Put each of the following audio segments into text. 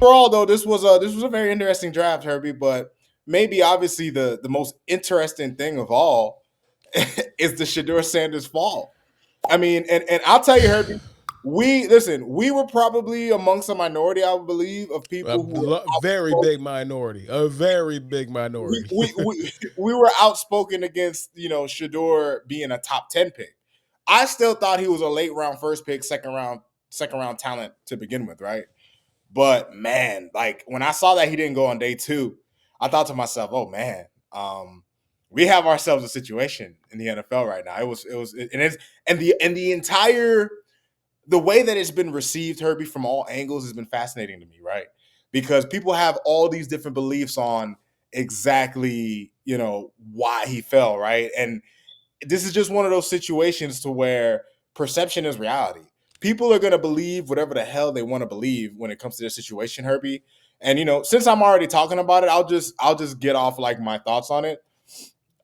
overall, though, this was a very interesting draft, Herbie. But maybe obviously the most interesting thing of all is the Shedeur Sanders fall. I mean, and I'll tell you, Herbie, we were probably amongst a minority, I would believe, of people who were Very outspoken. big minority. A very big We minority. we, we, we were outspoken against Shedeur being a top 10 pick. I still thought he was a late round first pick, second round talent to begin with, right? But man, like when I saw that he didn't go on day two, I thought to myself, "Oh man, we have ourselves a situation in the NFL right now." And the entire the way that it's been received, Herbie, from all angles has been fascinating to me, right? Because people have all these different beliefs on exactly why he fell, right? And this is just one of those situations to where perception is reality. People are gonna believe whatever the hell they want to believe when it comes to this situation, Herbie. And since I'm already talking about it, I'll just get off like my thoughts on it.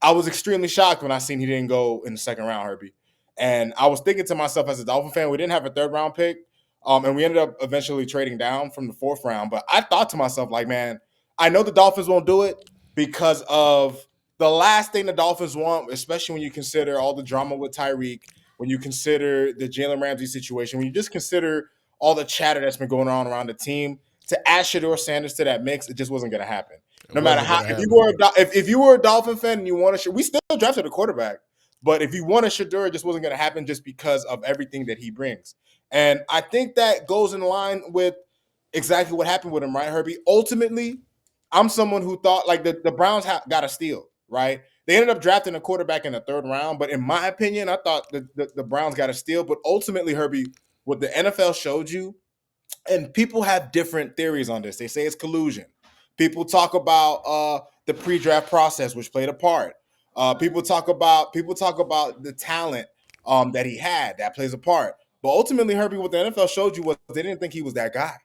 I was extremely shocked when I seen he didn't go in the second round, Herbie. And I was thinking to myself as a Dolphin fan, we didn't have a third round pick. And we ended up eventually trading down from the fourth round. But I thought to myself, like, man, I know the Dolphins won't do it because of the last thing the Dolphins want, especially when you consider all the drama with Tyreek, when you consider the Jalen Ramsey situation, when you just consider all the chatter that's been going on around the team, to add Shedeur Sanders to that mix, it just wasn't going to happen. It No matter wasn't how, gonna if you happen. were if you were a Dolphin fan and you wanted, we still drafted a quarterback, but if you wanted Shedeur, it just wasn't going to happen just because of everything that he brings. And I think that goes in line with exactly what happened with him, right, Herbie? Ultimately, I'm someone who thought like the Browns got a steal, right? They ended up drafting a quarterback in the third round, but in my opinion, I thought the Browns got a steal. But ultimately, Herbie, what the NFL showed you, and people have different theories on this. They say it's collusion. People talk about the pre-draft process, which played a part. People talk about the talent that he had that plays a part. But ultimately, Herbie, what the NFL showed you was they didn't think he was that guy.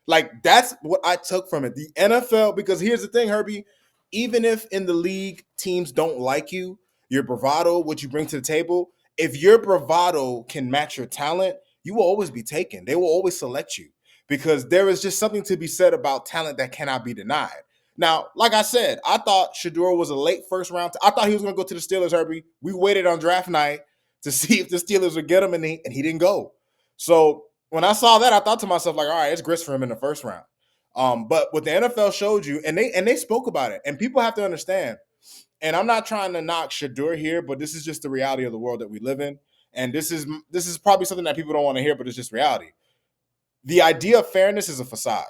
Like that's what I took from it. The NFL, because here's the thing, Herbie. Even if in the league teams don't like you, your bravado, what you bring to the table, if your bravado can match your talent, you will always be taken. They will always select you because there is just something to be said about talent that cannot be denied. Now, like I said, I thought Shedeur was a late first round. I thought he was going to go to the Steelers, Herbie. We waited on draft night to see if the Steelers would get him, and he didn't go. So when I saw that, I thought to myself, like, all right, it's grist for him in the first round. But what the NFL showed you, and they spoke about it, and people have to understand. And I'm not trying to knock Shedeur here, but this is just the reality of the world that we live in. And this is probably something that people don't want to hear, but it's just reality. The idea of fairness is a facade.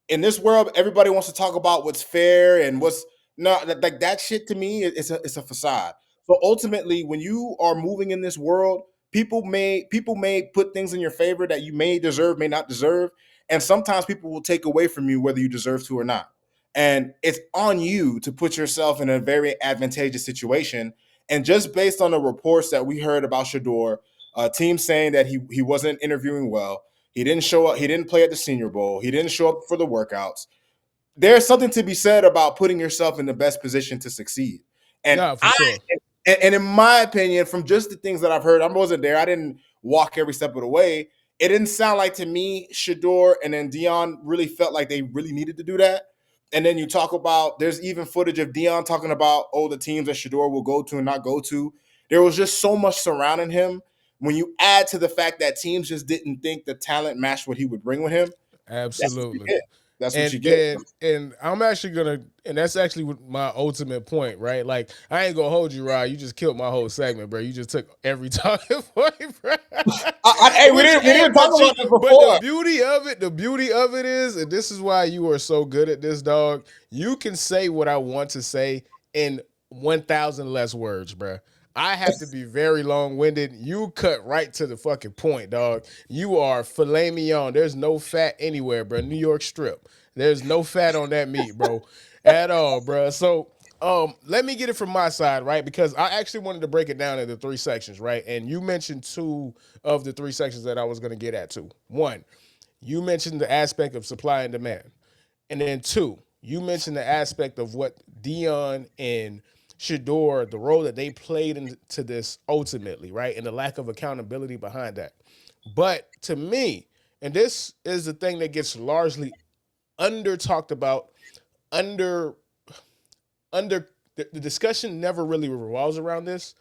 In this world, everybody wants to talk about what's fair and what's not like that shit to me. It's a facade. So ultimately, when you are moving in this world, people may put things in your favor that you may deserve, may not deserve, and sometimes people will take away from you whether you deserve to or not. And it's on you to put yourself in a very advantageous situation. And just based on the reports that we heard about Shedeur, team saying that he wasn't interviewing well, he didn't show up. He didn't play at the Senior Bowl. He didn't show up for the workouts. There's something to be said about putting yourself in the best position to succeed. And Yeah, for I, sure. and in my opinion, from just the things that I've heard, I wasn't there. I didn't walk every step of the way. It didn't sound like to me, Shedeur and then Dion really felt like they really needed to do that. And then you talk about there's even footage of Dion talking about the teams that Shedeur will go to and not go to. There was just so much surrounding him. When you add to the fact that teams just didn't think the talent matched what he would bring with him, that's what you Absolutely. get. That's what And you get. and and I'm actually gonna, and that's actually my ultimate point, right? Like I ain't gonna hold you, Rod. You just killed my whole segment, bro. You just took every talking point, bro. Hey, we Which, didn't we hey, didn't talk about this but before. the beauty of it is, and this is why you are so good at this, dog. You can say what I want to say in 1,000 less words, bro. I have to be very long winded. You cut right to the fucking point, dog. You are filet mignon. There's no fat anywhere, bro. New York strip. There's no fat on that meat, bro, at all, bro. So, let me get it from my side, right? Because I actually wanted to break it down into three sections, right? And you mentioned two of the three sections that I was going to get at too. One, you mentioned the aspect of supply and demand. And then two, you mentioned the aspect of what Dion and Shedeur, the role that they played into this ultimately, right? And the lack of accountability behind that. But to me, and this is the thing that gets largely under talked about, under under the discussion never really revolves around this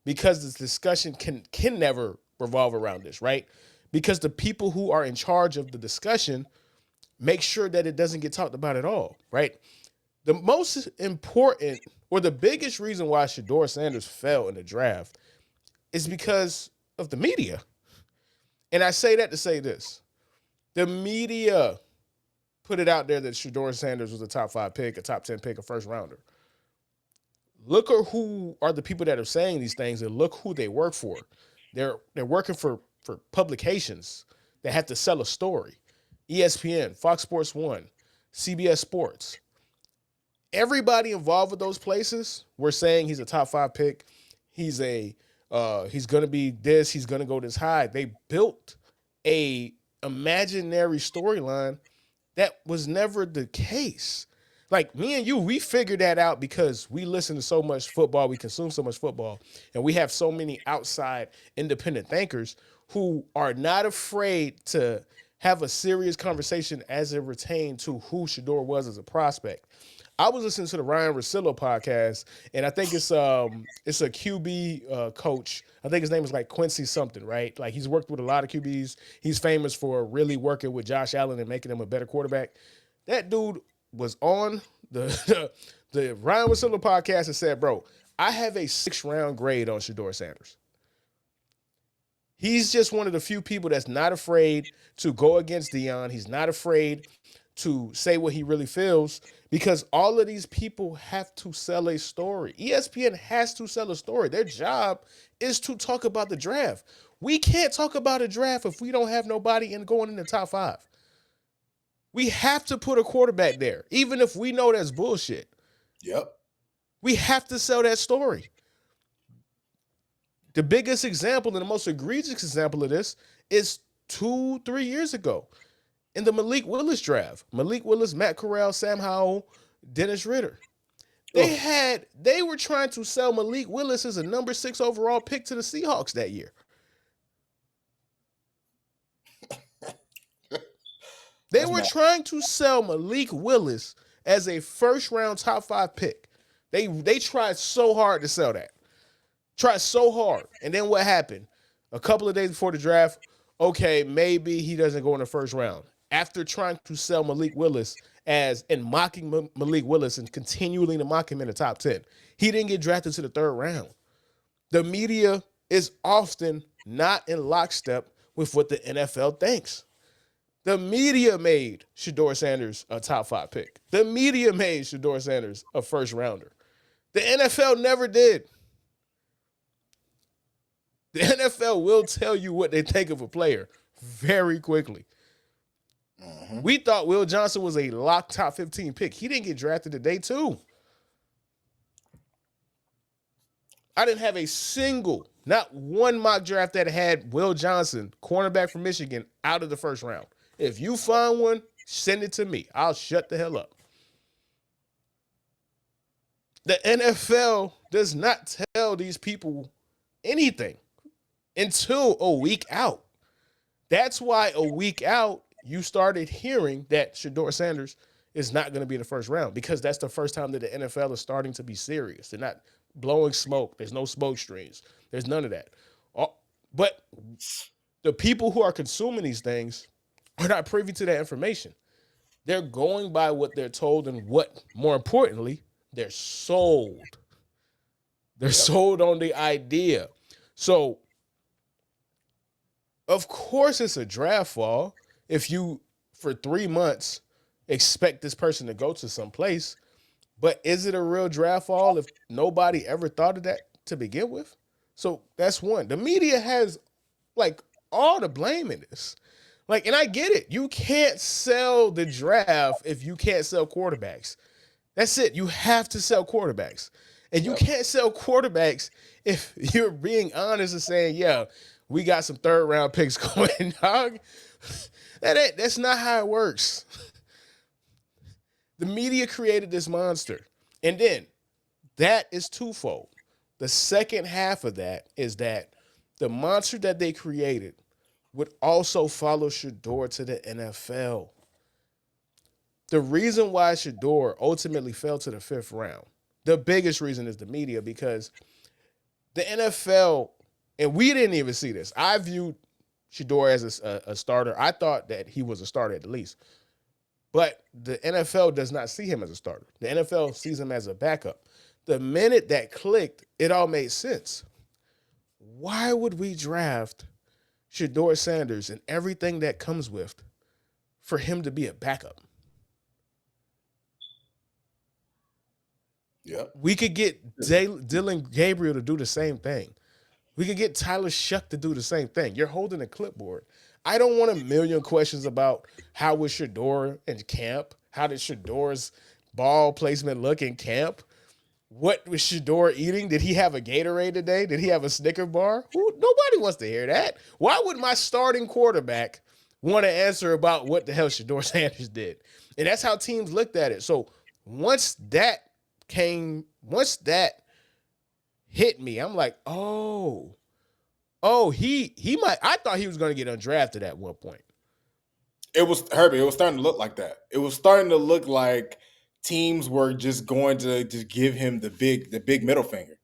because this discussion can never revolve around this, right? Because the people who are in charge of the discussion make sure that it doesn't get talked about at all, right? The most important or the biggest reason why Shedeur Sanders fell in the draft is because of the media. And I say that to say this. The media put it out there that Shedeur Sanders was a top 5 pick, a top 10 pick, a first rounder. Look at who are the people that are saying these things and look who they work for. They're working for publications that have to sell a story. ESPN, Fox Sports 1, CBS Sports. Everybody involved with those places were saying he's a top 5 pick. He's gonna be this, he's gonna go this high. They built a imaginary storyline that was never the case. Like me and you, we figured that out because we listen to so much football, we consume so much football, and we have so many outside independent thinkers who are not afraid to have a serious conversation as it pertains to who Shedeur was as a prospect. I was listening to the Ryan Russillo podcast, and I think it's a QB coach. I think his name is like Quincy something, right? Like he's worked with a lot of QBs. He's famous for really working with Josh Allen and making him a better quarterback. That dude was on the Ryan Russillo podcast and said, "Bro, I have a 6th-round grade on Shedeur Sanders. He's just one of the few people that's not afraid to go against Deion. He's not afraid to say what he really feels because all of these people have to sell a story. ESPN has to sell a story. Their job is to talk about the draft. We can't talk about a draft if we don't have nobody going in the top 5. We have to put a quarterback there, even if we know that's bullshit. Yep. We have to sell that story. The biggest example and the most egregious example of this is 2-3 years ago in the Malik Willis draft. Malik Willis, Matt Corral, Sam Howell, Dennis Ritter. They were trying to sell Malik Willis as a number 6 overall pick to the Seahawks that year. They were trying to sell Malik Willis as a first-round top 5 pick. They tried so hard to sell that. Tried so hard. And then what happened? A couple of days before the draft, okay, maybe he doesn't go in the first round. After trying to sell Malik Willis and mocking Malik Willis and continually to mock him in the top 10, he didn't get drafted to the 3rd round. The media is often not in lockstep with what the NFL thinks. The media made Shedeur Sanders a top 5 pick. The media made Shedeur Sanders a first rounder. The NFL never did. The NFL will tell you what they think of a player very quickly. Mm-hmm. We thought Will Johnson was a locked top 15 pick. He didn't get drafted to day 2. I didn't have a single, not one mock draft that had Will Johnson, cornerback from Michigan, out of the first round. If you find one, send it to me. I'll shut the hell up. The NFL does not tell these people anything until a week out. That's why a week out, you started hearing that Shedeur Sanders is not going to be in the first round because that's the first time that the NFL is starting to be serious. They're not blowing smoke. There's no smoke screens. There's none of that. But the people who are consuming these things are not privy to that information. They're going by what they're told and what, more importantly, they're sold. They're sold on the idea. So, of course, it's a draft fall if you, for 3 months, expect this person to go to some place. But is it a real draft fall if nobody ever thought of that to begin with? So that's one. The media has, like, all the blame in this. Like, and I get it. You can't sell the draft if you can't sell quarterbacks. That's it. You have to sell quarterbacks. And you can't sell quarterbacks if you're being honest and saying, yeah, we got some 3rd-round picks going, dog. That's not how it works. The media created this monster. And then that is twofold. The second half of that is that the monster that they created would also follow Shedeur to the NFL. The reason why Shedeur ultimately fell to the fifth round, the biggest reason is the media, because the NFL, and we didn't even see this. I viewed Shedeur as a starter. I thought that he was a starter at least. But the NFL does not see him as a starter. The NFL sees him as a backup. The minute that clicked, it all made sense. Why would we draft Shedeur Sanders and everything that comes with for him to be a backup? Yep. We could get Dylan Gabriel to do the same thing. We could get Tyler Shuck to do the same thing. You're holding a clipboard. I don't want a million questions about how was Shedeur in camp? How did Shedeur's ball placement look in camp? What was Shedeur eating? Did he have a Gatorade today? Did he have a Snicker bar? Nobody wants to hear that. Why would my starting quarterback want to answer about what the hell Shedeur Sanders did? And that's how teams looked at it. So once that hit me, I'm like, he might. I thought he was going to get undrafted at one point. It was Herbie. It was starting to look like that. It was starting to look like teams were just going to just give him the big middle finger.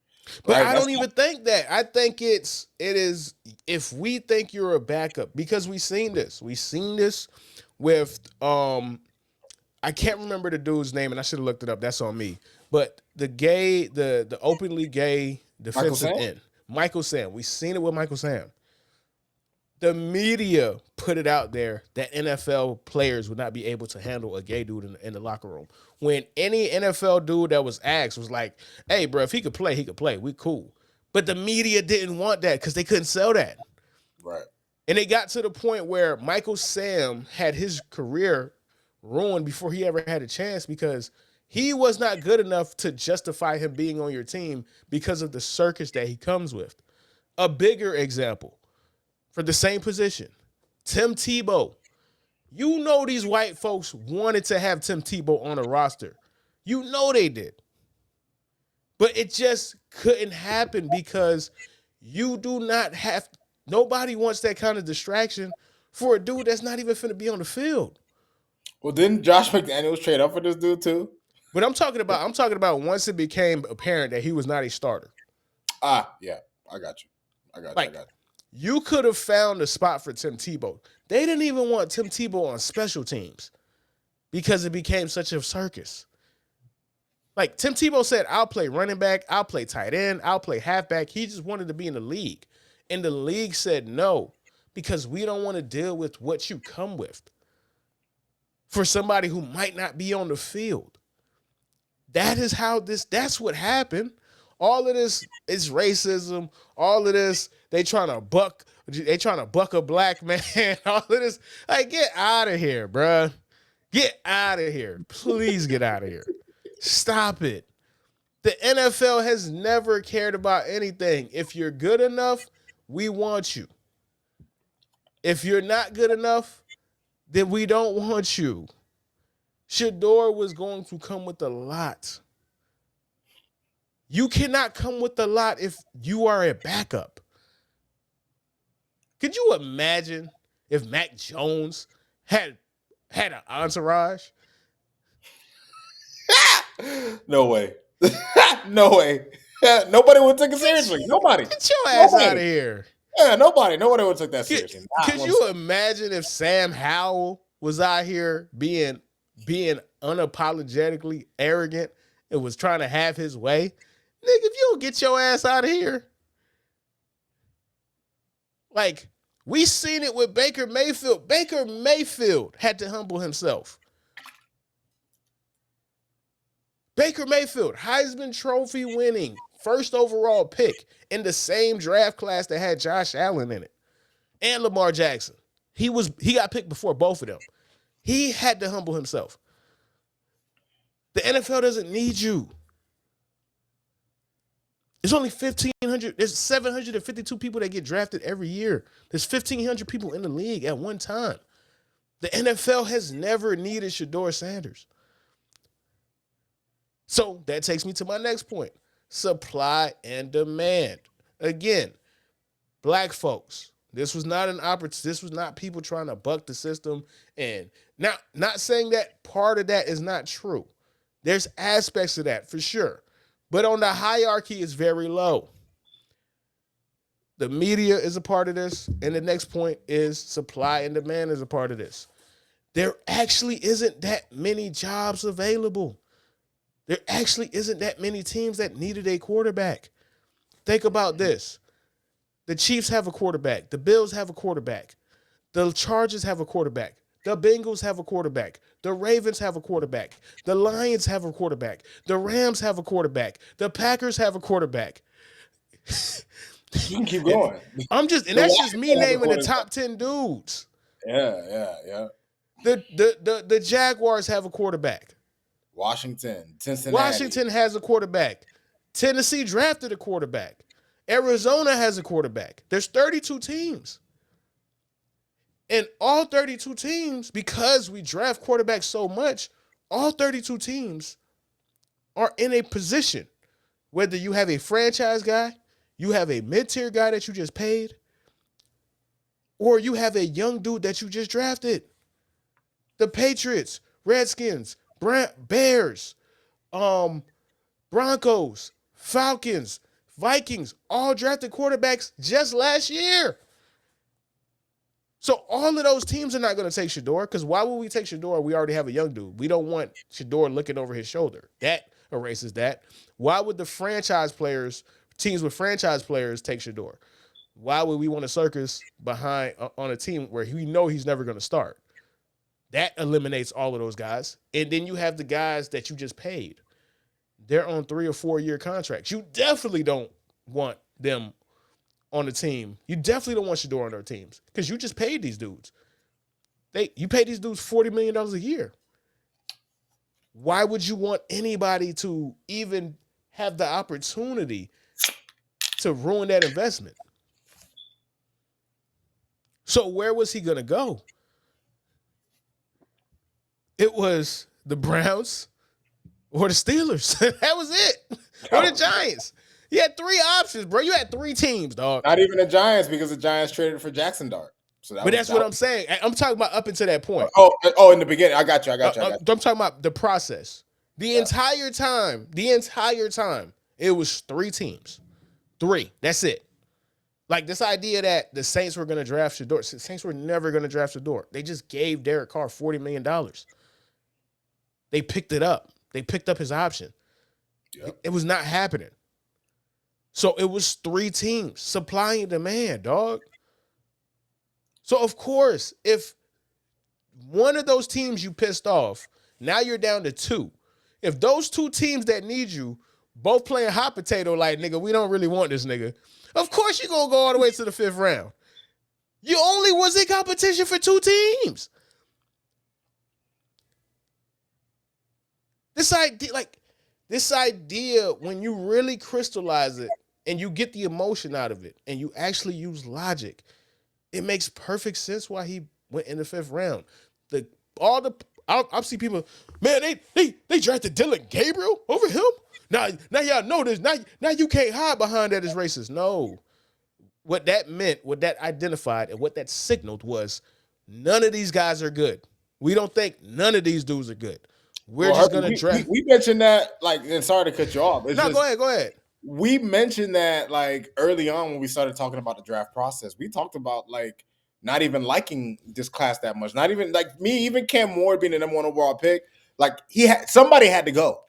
But right? I don't even think that. I think it is if we think you're a backup, because we've seen this. We've seen this with I can't remember the dude's name, and I should have looked it up. That's on me. But the openly gay defensive end, Michael Sam. We've seen it with Michael Sam. The media put it out there that NFL players would not be able to handle a gay dude in the locker room. When any NFL dude that was asked was like, hey, bro, if he could play, he could play. We cool. But the media didn't want that because they couldn't sell that. Right. And it got to the point where Michael Sam had his career ruined before he ever had a chance because he was not good enough to justify him being on your team because of the circus that he comes with. A bigger example. For the same position, Tim Tebow. You know these white folks wanted to have Tim Tebow on a roster. You know they did. But it just couldn't happen because you do not have... Nobody wants that kind of distraction for a dude that's not even finna be on the field. Well, didn't Josh McDaniels trade up for this dude too? But I'm talking about once it became apparent that he was not a starter. Yeah. I got you. I got you. You could have found a spot for Tim Tebow. They didn't even want Tim Tebow on special teams because it became such a circus. Like Tim Tebow said, I'll play running back, I'll play tight end, I'll play halfback. He just wanted to be in the league. And the league said no, because we don't want to deal with what you come with for somebody who might not be on the field. That's what happened. All of this is racism. All of this, they trying to buck a black man. All of this, like, get out of here, bruh. Get out of here. Please get out of here. Stop it. The NFL has never cared about anything. If you're good enough, we want you. If you're not good enough, then we don't want you. Shedeur was going to come with a lot. You cannot come with a lot if you are a backup. Could you imagine if Mac Jones had an entourage? No way. No way. Nobody would take it seriously. Nobody. Get your ass out of here. Yeah, nobody would take that seriously. Could you imagine if Sam Howell was out here being unapologetically arrogant and was trying to have his way? Nigga, if you don't get your ass out of here. Like, we seen it with Baker Mayfield. Baker Mayfield had to humble himself. Baker Mayfield, Heisman Trophy winning, first overall pick in the same draft class that had Josh Allen in it and Lamar Jackson. He got picked before both of them. He had to humble himself. The NFL doesn't need you. There's only 1,500. There's 752 people that get drafted every year. There's 1,500 people in the league at one time. The NFL has never needed Shedeur Sanders. So that takes me to my next point. Supply and demand. Again, black folks, This was not an opportunity. This was not people trying to buck the system. And now, not saying that part of that is not true. There's aspects of that for sure. But on the hierarchy, it's very low. The media is a part of this. And the next point is supply and demand is a part of this. There actually isn't that many jobs available. There actually isn't that many teams that needed a quarterback. Think about this. The Chiefs have a quarterback. The Bills have a quarterback. The Chargers have a quarterback. The Bengals have a quarterback. The Ravens have a quarterback. The Lions have a quarterback. The Rams have a quarterback. The Packers have a quarterback. You can keep going. And that's just me naming the top 10 dudes. Yeah. The Jaguars have a quarterback. Cincinnati. Washington has a quarterback. Tennessee drafted a quarterback. Arizona has a quarterback. There's 32 teams. And all 32 teams, because we draft quarterbacks so much, all 32 teams are in a position, whether you have a franchise guy, you have a mid-tier guy that you just paid, or you have a young dude that you just drafted. The Patriots, Redskins, Bears, Broncos, Falcons, Vikings, all drafted quarterbacks just last year. So all of those teams are not going to take Shedeur, because why would we take Shedeur? We already have a young dude. We don't want Shedeur looking over his shoulder. That erases that. Why would the teams with franchise players take Shedeur? Why would we want a circus behind on a team where we know he's never going to start? That eliminates all of those guys. And then you have the guys that you just paid. They're on 3 or 4 year contracts. You definitely don't want them on the team. You definitely don't want Shedeur on their teams because you just paid these dudes. You paid these dudes $40 million a year. Why would you want anybody to even have the opportunity to ruin that investment? So where was he going to go? It was the Browns or the Steelers. That was it. Or the Giants. You had 3 options, bro. You had 3 teams, dog. Not even the Giants, because the Giants traded for Jackson Dart. So that's what I'm saying. I'm talking about up until that point. Oh, in the beginning. I got you. I'm talking about the process. The entire time, it was 3 teams. 3. That's it. Like this idea that the Saints were going to draft Shedeur. The Saints were never going to draft Shedeur. They just gave Derek Carr $40 million. They picked it up. They picked up his option. Yep. It was not happening. So it was 3 teams, supply and demand, dog. So, of course, if one of those teams you pissed off, now you're down to 2. If those 2 teams that need you both playing hot potato like, nigga, we don't really want this nigga, of course you're going to go all the way to the 5th round. You only was in competition for 2 teams. This idea, when you really crystallize it and you get the emotion out of it and you actually use logic, it makes perfect sense why he went in the 5th round. I'll see people, man, they drafted Dylan Gabriel over him. Now y'all know this. Now you can't hide behind that as racist. No. What that meant, what that identified, and what that signaled was none of these guys are good. We don't think none of these dudes are good. We're just going to draft. We mentioned that, and sorry to cut you off. Go ahead. We mentioned that, early on when we started talking about the draft process. We talked about, not even liking this class that much. Not even, even Cam Ward being the number 1 overall pick. Somebody had to go.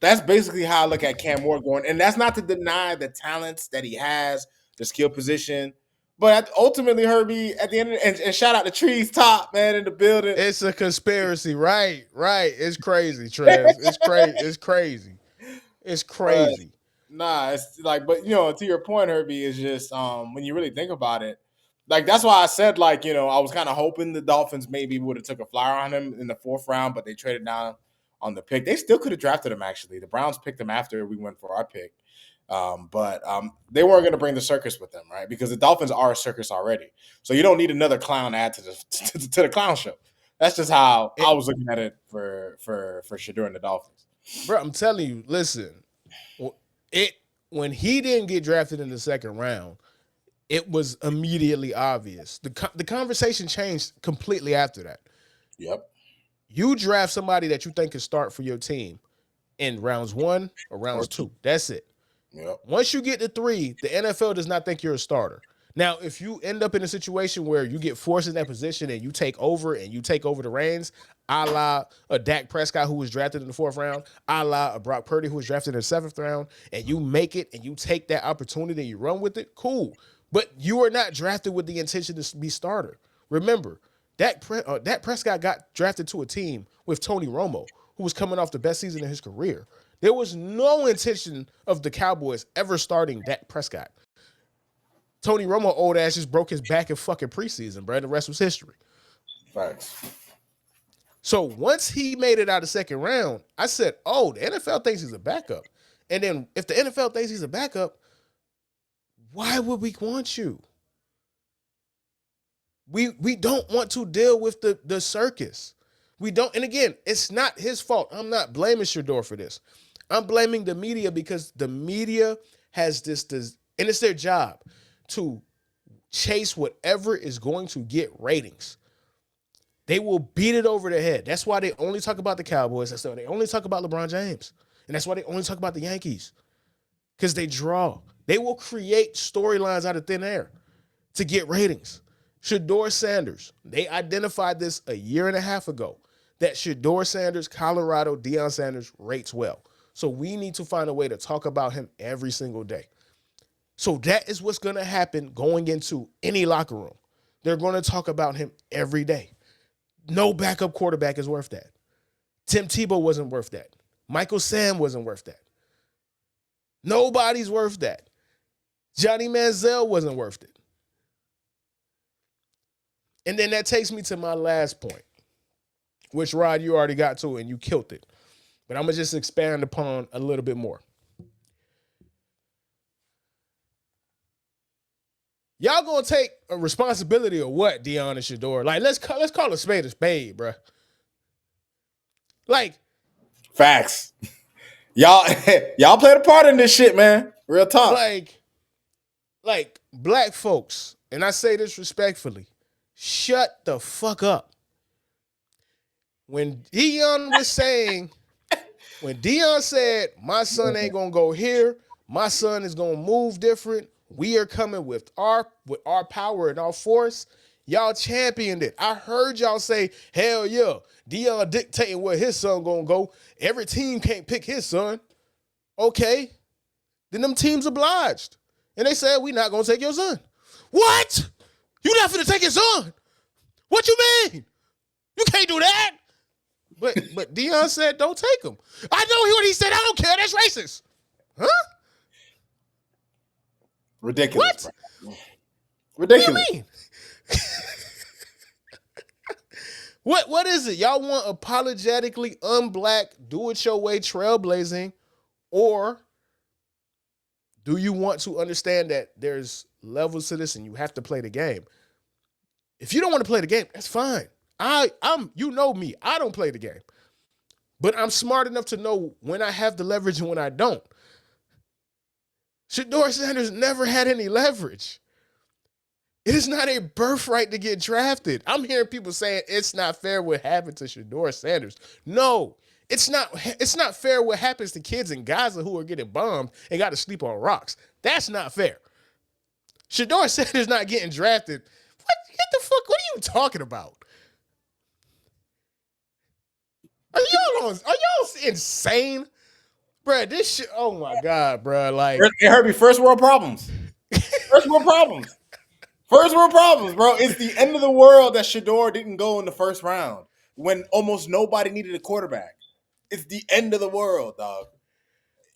That's basically how I look at Cam Ward going. And that's not to deny the talents that he has, the skill position. But ultimately, Herbie, at the end, and shout out to Trees Top, man, in the building. It's a conspiracy, right? It's crazy, Trev. It's crazy. It's crazy. It's but to your point, Herbie, is just when you really think about it, that's why I said I was kind of hoping the Dolphins maybe would have took a flyer on him in the 4th round, but they traded down on the pick. They still could have drafted him. Actually, the Browns picked him after we went for our pick. But they weren't going to bring the circus with them, right? Because the Dolphins are a circus already. So you don't need another clown add to the clown show. That's just how I was looking at it for Shedeur and the Dolphins. Bro, I'm telling you, listen, when he didn't get drafted in the 2nd round, it was immediately obvious. The conversation changed completely after that. Yep. You draft somebody that you think can start for your team in rounds 1 or Or rounds two. 2. That's it. Yep. Once you get to 3, the NFL does not think you're a starter. Now, if you end up in a situation where you get forced in that position and you take over the reins, a la a Dak Prescott who was drafted in the 4th round, a la a Brock Purdy who was drafted in the 7th round, and you make it and you take that opportunity and you run with it, cool. But you are not drafted with the intention to be starter. Remember, Dak Prescott got drafted to a team with Tony Romo, who was coming off the best season of his career. There was no intention of the Cowboys ever starting Dak Prescott. Tony Romo, old ass, just broke his back in fucking preseason, bro. The rest was history. Facts. So once he made it out of 2nd round, I said, oh, the NFL thinks he's a backup. And then if the NFL thinks he's a backup, why would we want you? We don't want to deal with the circus. We don't, and again, it's not his fault. I'm not blaming Shedeur for this. I'm blaming the media because the media has this, and it's their job to chase whatever is going to get ratings. They will beat it over their head. That's why they only talk about the Cowboys. That's why they only talk about LeBron James. And that's why they only talk about the Yankees. Because they draw. They will create storylines out of thin air to get ratings. Shedeur Sanders, they identified this a year and a half ago, that Shedeur Sanders, Colorado, Deion Sanders rates well. So we need to find a way to talk about him every single day. So that is what's going to happen going into any locker room. They're going to talk about him every day. No backup quarterback is worth that. Tim Tebow wasn't worth that. Michael Sam wasn't worth that. Nobody's worth that. Johnny Manziel wasn't worth it. And then that takes me to my last point, which, Rod, you already got to and you killed it. But I'm going to just expand upon a little bit more. Y'all going to take a responsibility of what, Deion and Shedeur? Like, let's call a spade, bro. Like, facts. Y'all played a part in this shit, man. Real talk. Like black folks, and I say this respectfully, shut the fuck up. When Deion said, my son ain't gonna go here, my son is gonna move different, we are coming with our power and our force, y'all championed it. I heard y'all say, hell yeah, Deion dictating where his son gonna go. Every team can't pick his son. Okay, then them teams obliged. And they said, we not gonna take your son. What? You not finna take his son? What you mean? You can't do that. But Deion said, don't take him. I know what he said. I don't care. That's racist. Huh? Ridiculous. What? Ridiculous. What do you mean? What is it? Y'all want apologetically unblack, do it your way trailblazing, or do you want to understand that there's levels to this and you have to play the game? If you don't want to play the game, that's fine. I'm you know me. I don't play the game. But I'm smart enough to know when I have the leverage and when I don't. Shedeur Sanders never had any leverage. It is not a birthright to get drafted. I'm hearing people saying it's not fair what happened to Shedeur Sanders. No, it's not fair what happens to kids in Gaza who are getting bombed and got to sleep on rocks. That's not fair. Shedeur Sanders not getting drafted. What the fuck? What are you talking about? Are y'all insane? Bruh, this shit, oh my God, bruh. Like, it hurt me. First world problems. First world problems. First world problems, bro. It's the end of the world that Shedeur didn't go in the first round when almost nobody needed a quarterback. It's the end of the world, dog.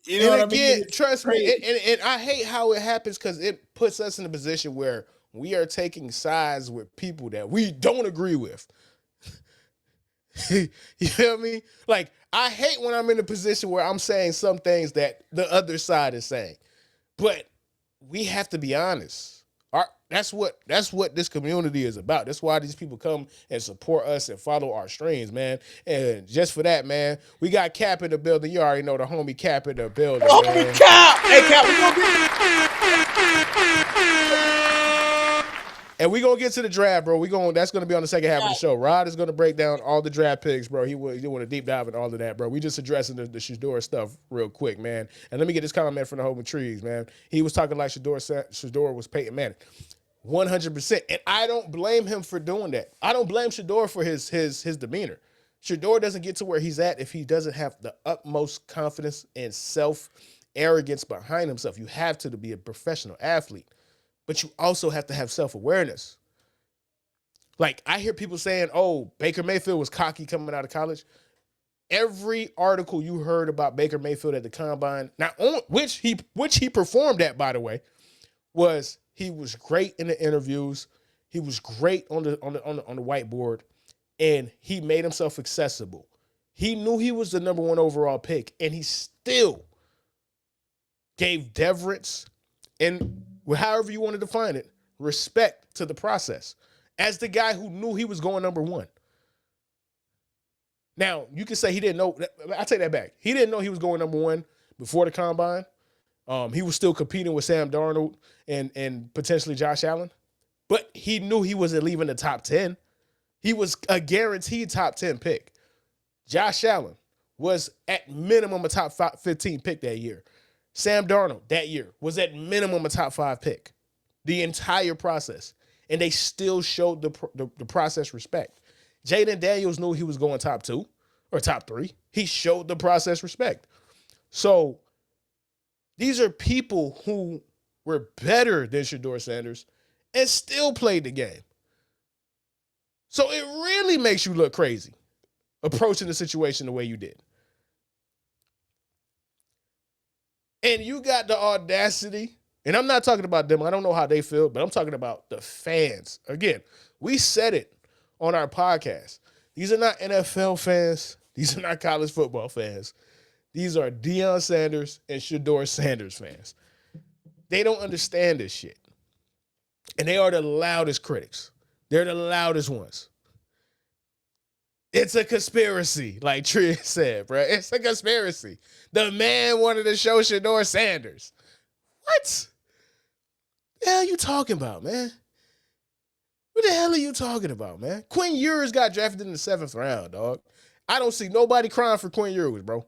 You know what I mean? Trust me, and I hate how it happens because it puts us in a position where we are taking sides with people that we don't agree with. You feel me? Like, I hate when I'm in a position where I'm saying some things that the other side is saying. But we have to be honest. That's what this community is about. That's why these people come and support us and follow our streams, man. And just for that, man, we got Cap in the building. You already know the homie Cap in the building. Homie man. Cap! Hey, Cap, we gonna And we gonna get to the draft, bro. That's gonna be on the second half of the show. Rod is gonna break down all the draft picks, bro. He want a deep dive in all of that, bro. We just addressing the Shedeur stuff real quick, man. And let me get this comment from the Home of Trees, man. He was talking like Shedeur was Peyton Manning. 100%. And I don't blame him for doing that. I don't blame Shedeur for his demeanor. Shedeur doesn't get to where he's at if he doesn't have the utmost confidence and self-arrogance behind himself. You have to be a professional athlete. But you also have to have self-awareness. Like, I hear people saying, oh, Baker Mayfield was cocky coming out of college. Every article you heard about Baker Mayfield at the combine, which he performed at, by the way, was he was great in the interviews. He was great on the whiteboard, and he made himself accessible. He knew he was the number 1 overall pick, and he still gave deference and however you want to define it, respect to the process as the guy who knew he was going number 1. Now, you can say he didn't know. I take that back. He didn't know he was going number 1 before the combine. He was still competing with Sam Darnold and potentially Josh Allen, but he knew he wasn't leaving the top 10. He was a guaranteed top 10 pick. Josh Allen was at minimum a top 15 pick that year. Sam Darnold that year was at minimum a top 5 pick. The entire process. And they still showed the process respect. Jaden Daniels knew he was going top 2 or top 3. He showed the process respect. So these are people who were better than Shedeur Sanders and still played the game. So it really makes you look crazy approaching the situation the way you did. And you got the audacity, and I'm not talking about them. I don't know how they feel, but I'm talking about the fans. Again, we said it on our podcast. These are not NFL fans. These are not college football fans. These are Deion Sanders and Shedeur Sanders fans. They don't understand this shit. And they are the loudest critics. They're the loudest ones. It's a conspiracy, like Tria said, bro. It's a conspiracy. The man wanted to show Shedeur Sanders. What? The hell are you talking about, man? What the hell are you talking about, man? Quinn Ewers got drafted in the 7th round, dog. I don't see nobody crying for Quinn Ewers, bro.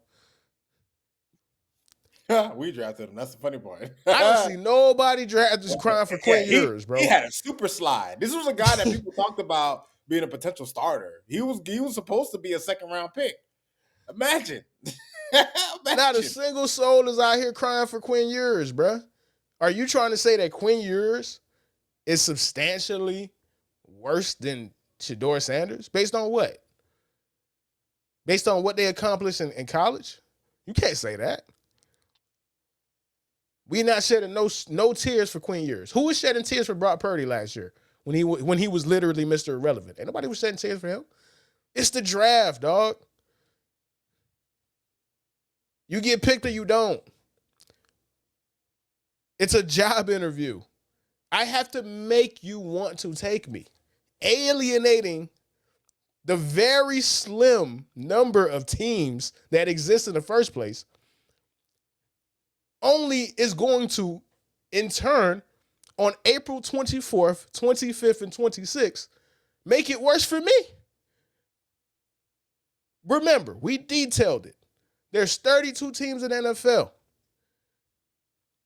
We drafted him. That's the funny part. I don't see nobody just crying for Quinn Ewers, bro. He had a super slide. This was a guy that people talked about being a potential starter. He was supposed to be a 2nd-round pick. Imagine. Not a single soul is out here crying for Quinn Ewers, bro. Are you trying to say that Quinn Ewers is substantially worse than Shedeur Sanders? Based on what? Based on what they accomplished in college? You can't say that. We not shedding no tears for Quinn Ewers. Who was shedding tears for Brock Purdy last year when he was literally Mr. Irrelevant? Ain't nobody was shedding tears for him. It's the draft, dog. You get picked or you don't. It's a job interview. I have to make you want to take me. Alienating the very slim number of teams that exist in the first place only is going to, in turn, on April 24th, 25th, and 26th, make it worse for me. Remember, we detailed it. There's 32 teams in the NFL.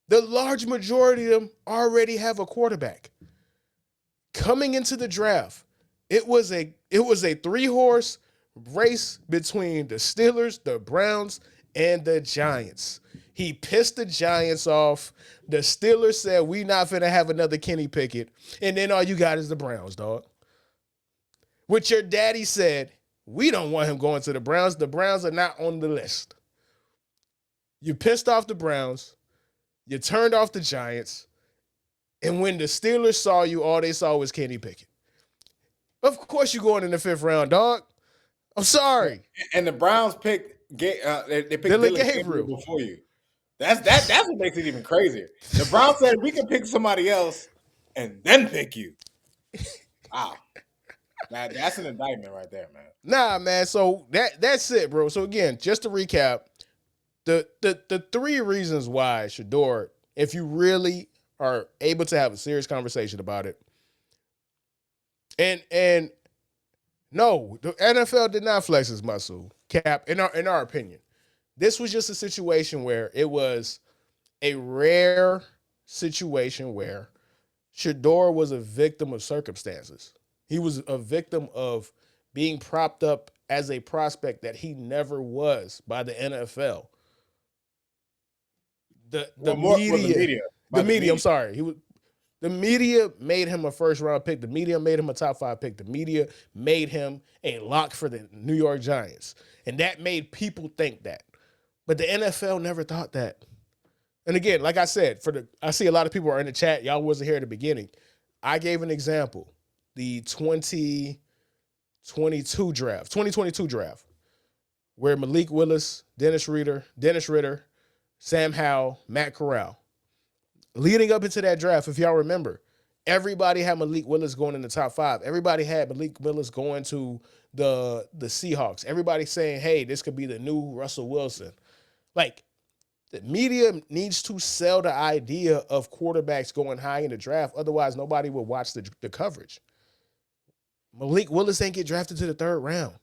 The large majority of them already have a quarterback. Coming into the draft, it was a 3-horse race between the Steelers, the Browns, and the Giants. He pissed the Giants off. The Steelers said, we not finna have another Kenny Pickett. And then all you got is the Browns, dog. Which your daddy said, we don't want him going to the Browns. The Browns are not on the list. You pissed off the Browns. You turned off the Giants. And when the Steelers saw you, all they saw was Kenny Pickett. Of course you're going in the 5th round, dog. I'm sorry. And the Browns picked they picked Dylan Gabriel before you. That's what makes it even crazier. The Browns said we can pick somebody else and then pick you. Wow. That's an indictment right there, man. Nah, man. So that's it, bro. So again, just to recap, the 3 reasons why Shedeur, if you really are able to have a serious conversation about it, And no, the NFL did not flex his muscle, Cap, in our opinion. This was just a situation where it was a rare situation where Shedeur was a victim of circumstances. He was a victim of being propped up as a prospect that he never was by the NFL. The Well, more well the media, media the by the media. I'm media. sorry, he was. The media made him a first round pick. The media made him a top 5 pick. The media made him a lock for the New York Giants. And that made people think that. But the NFL never thought that. And again, like I said, I see a lot of people are in the chat. Y'all wasn't here at the beginning. I gave an example. The 2022 draft, where Malik Willis, Dennis Ritter, Sam Howell, Matt Corral. Leading up into that draft, if y'all remember, everybody had Malik Willis going in the top 5. Everybody had Malik Willis going to the Seahawks. Everybody saying, hey, this could be the new Russell Wilson. Like, the media needs to sell the idea of quarterbacks going high in the draft. Otherwise, nobody will watch the coverage. Malik Willis ain't get drafted to the 3rd round.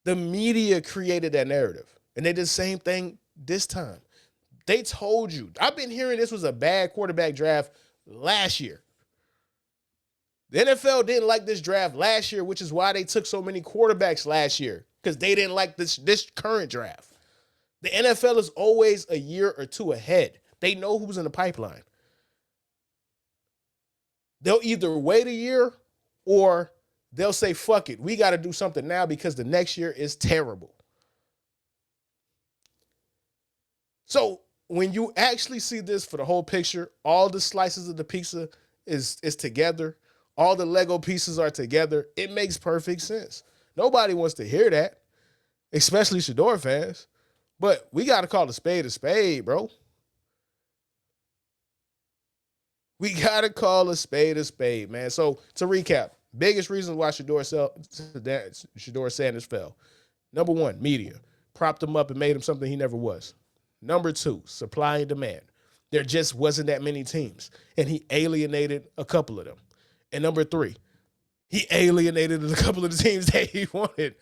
The media created that narrative. And they did the same thing this time. They told you. I've been hearing this was a bad quarterback draft last year. The NFL didn't like this draft last year, which is why they took so many quarterbacks last year, because they didn't like this current draft. The NFL is always a year or two ahead. They know who's in the pipeline. They'll either wait a year or they'll say, fuck it, we got to do something now because the next year is terrible. So when you actually see this for the whole picture, all the slices of the pizza is together. All the Lego pieces are together. It makes perfect sense. Nobody wants to hear that, especially Shedeur fans. But we got to call a spade, bro. We got to call a spade, man. So to recap, biggest reasons why Shedeur Sanders fell. Number 1, media. Propped him up and made him something he never was. Number 2, supply and demand. There just wasn't that many teams, and he alienated a couple of them. And number 3, he alienated a couple of the teams that he wanted,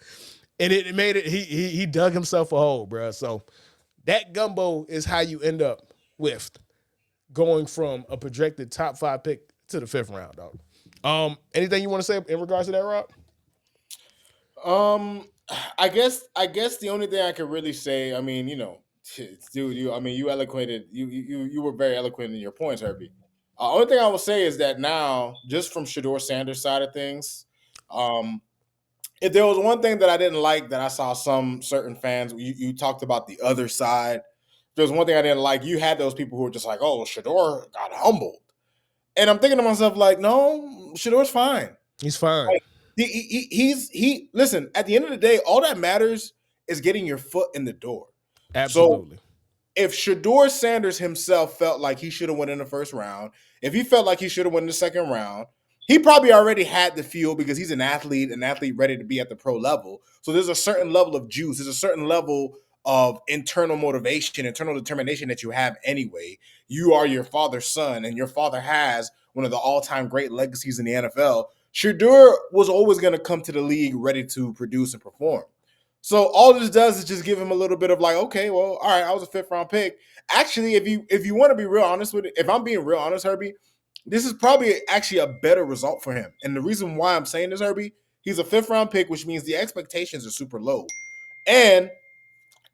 and it made it. He dug himself a hole, bro. So that gumbo is how you end up with going from a projected top 5 pick to the 5th round, dog. Anything you want to say in regards to that, Rob? Um, I guess the only thing I could really say, I mean, dude, I mean, you were very eloquent in your points, Herbie. Only thing I will say is that now, just from Shador Sanders' side of things, um, if there was one thing that I didn't like that I saw some certain fans, you talked about the other side. If there's one thing I didn't like, you had those people who were just like, "Oh, Shador got humbled," and I'm thinking to myself, like, "No, Shador's fine. He's fine. Like, he listen, at the end of the day, all that matters is getting your foot in the door. So Absolutely. if Shador Sanders himself felt like he should have won in the 1st round, if he felt like he should have won in the 2nd round, he probably already had the feel because he's an athlete ready to be at the pro level. So there's a certain level of juice, there's a certain level of internal motivation, internal determination that you have anyway. You are your father's son, and your father has one of the all-time great legacies in the NFL. Shedeur was always going to come to the league ready to produce and perform. So all this does is just give him a little bit of like, okay, well, all right, I was a 5th round pick. Actually, if you want to be real honest with it, if I'm being real honest, Herbie, this is probably actually a better result for him. And the reason why I'm saying this, Herbie, he's a 5th round pick, which means the expectations are super low. And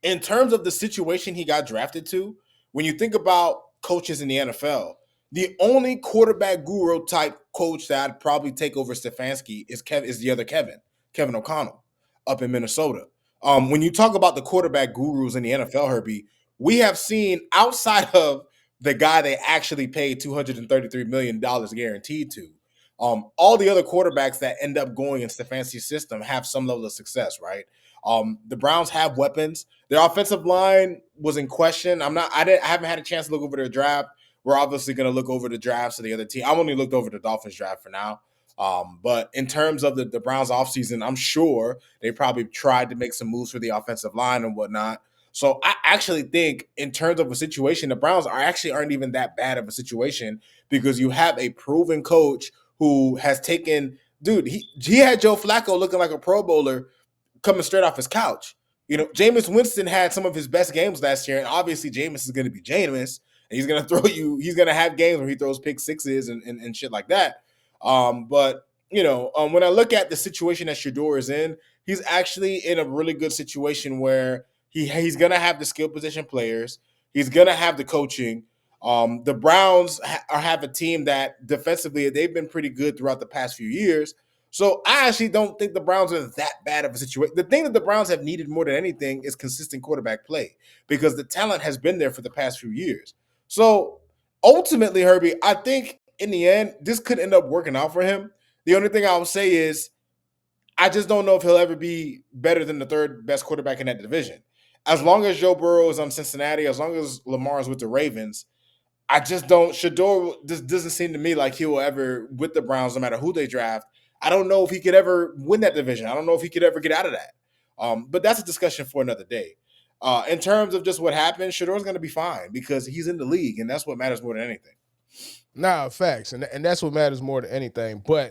in terms of the situation he got drafted to, when you think about coaches in the NFL, the only quarterback guru type coach that I'd probably take over Stefanski is the other Kevin O'Connell, up in Minnesota. When you talk about the quarterback gurus in the NFL, Herbie, we have seen outside of the guy they actually paid $233 million guaranteed to. All the other quarterbacks that end up going in Stefanski's system have some level of success, right? The Browns have weapons. Their offensive line was in question. I haven't had a chance to look over their draft. We're obviously going to look over the drafts of the other team. I've only looked over the Dolphins draft for now. But in terms of the Browns offseason, I'm sure they probably tried to make some moves for the offensive line and whatnot. So I actually think in terms of a situation, the Browns aren't even that bad of a situation because you have a proven coach who has taken dude, he had Joe Flacco looking like a Pro Bowler coming straight off his couch. Jameis Winston had some of his best games last year, and obviously Jameis is going to be Jameis, and he's going to throw you. He's going to have games where he throws pick sixes and shit like that. But when I look at the situation that Shedeur is in, he's actually in a really good situation where he's going to have the skill position players. He's going to have the coaching. The Browns have a team that defensively they've been pretty good throughout the past few years. So I actually don't think the Browns are that bad of a situation. The thing that the Browns have needed more than anything is consistent quarterback play because the talent has been there for the past few years. So ultimately, Herbie, I think in the end, this could end up working out for him. The only thing I would say is I just don't know if he'll ever be better than the third best quarterback in that division. As long as Joe Burrow is on Cincinnati, as long as Lamar is with the Ravens, I just don't. Shedeur just doesn't seem to me like he will ever, with the Browns, no matter who they draft. I don't know if he could ever win that division. I don't know if he could ever get out of that. But that's a discussion for another day. In terms of just what happened, Shedeur's going to be fine because he's in the league, and that's what matters more than anything. Nah, facts, and that's what matters more than anything. But